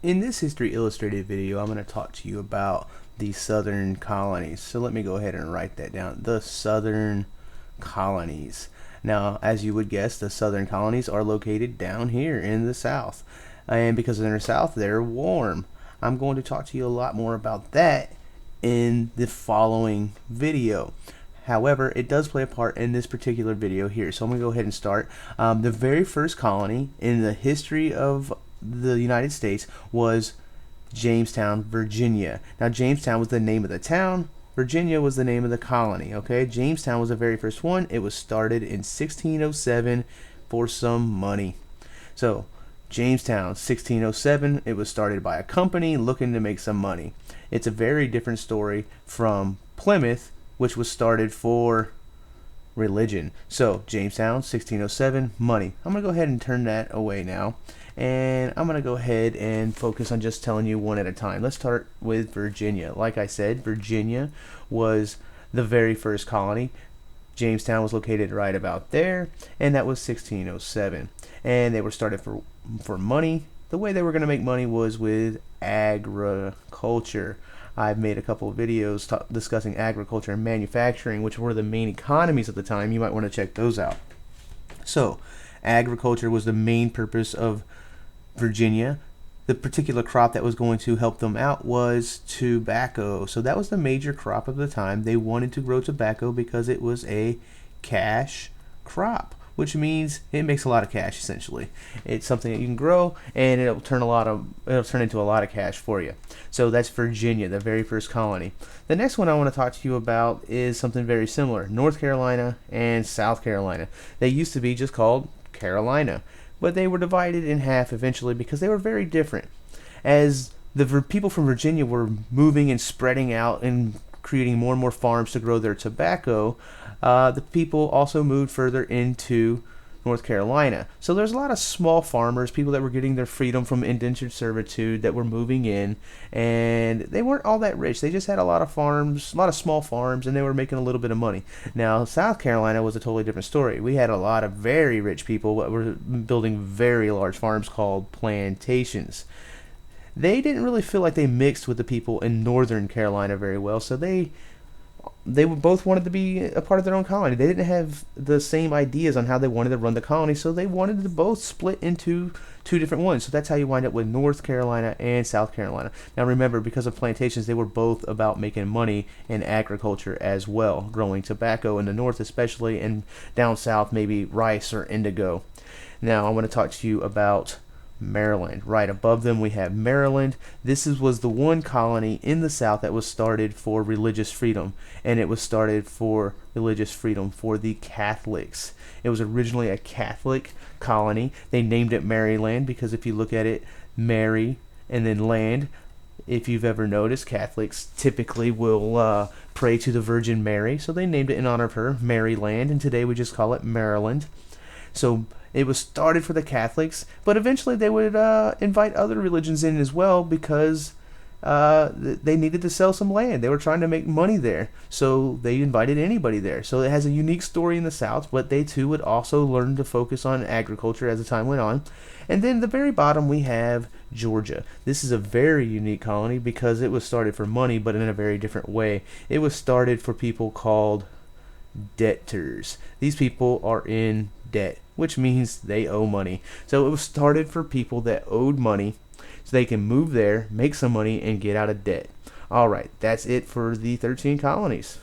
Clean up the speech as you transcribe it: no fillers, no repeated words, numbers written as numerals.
In this History Illustrated video, I'm going to talk to you about the Southern Colonies. So let me go ahead and write that down. The Southern Colonies. Now, as you would guess, the Southern Colonies are located down here in the South. And because they're in the South, they're warm. I'm going to talk to you a lot more about that in the following video. However, it does play a part in this particular video here. So I'm going to go ahead and start. The very first colony in the history of the United States was Jamestown, Virginia. Now, Jamestown was the name of the town. Virginia was the name of the colony. Okay, Jamestown was the very first one. It was started in 1607 for some money. So, Jamestown, 1607, it was started by a company looking to make some money. It's a very different story from Plymouth, which was started for religion. So, Jamestown, 1607, money. I'm going to go ahead and turn that away now. And I'm going to go ahead and focus on just telling you one at a time. Let's start with Virginia. Like I said, Virginia was the very first colony. Jamestown was located right about there, and that was 1607. And they were started for money. The way they were going to make money was with agriculture. I've made a couple of videos discussing agriculture and manufacturing, which were the main economies at the time. You might want to check those out. So, agriculture was the main purpose of Virginia. The particular crop that was going to help them out was tobacco. So that was the major crop of the time. They wanted to grow tobacco because it was a cash crop, which means it makes a lot of cash essentially. It's something that you can grow and it'll turn into a lot of cash for you. So that's Virginia, the very first colony. The next one I want to talk to you about is something very similar. North Carolina and South Carolina. They used to be just called Carolina, but they were divided in half eventually because they were very different. As the people from Virginia were moving and spreading out and creating more and more farms to grow their tobacco, the people also moved further into North Carolina. So there's a lot of small farmers, people that were getting their freedom from indentured servitude that were moving in, and they weren't all that rich. They just had a lot of farms, a lot of small farms, and they were making a little bit of money. Now, South Carolina was a totally different story. We had a lot of very rich people that were building very large farms called plantations. They didn't really feel like they mixed with the people in Northern Carolina very well, so they both wanted to be a part of their own colony. They didn't have the same ideas on how they wanted to run the colony, so they wanted to both split into two different ones. So that's how you wind up with North Carolina and South Carolina. Now remember, because of plantations, they were both about making money in agriculture as well, growing tobacco in the north especially, and down south maybe rice or indigo. Now I want to talk to you about Maryland. Right above them we have Maryland. This was the one colony in the South that was started for religious freedom, and it was started for religious freedom for the Catholics. It was originally a Catholic colony. They named it Maryland because if you look at it, Mary and then land, if you've ever noticed, Catholics typically will pray to the Virgin Mary, so they named it in honor of her, Maryland, and today we just call it Maryland. So it was started for the Catholics, but eventually they would invite other religions in as well because they needed to sell some land. They were trying to make money there, so they invited anybody there. So it has a unique story in the South, but they too would also learn to focus on agriculture as the time went on. And then at the very bottom we have Georgia. This is a very unique colony because it was started for money, but in a very different way. It was started for people called debtors. These people are in debt, which means they owe money. So it was started for people that owed money so they can move there, make some money, and get out of debt. Alright, that's it for the 13 colonies.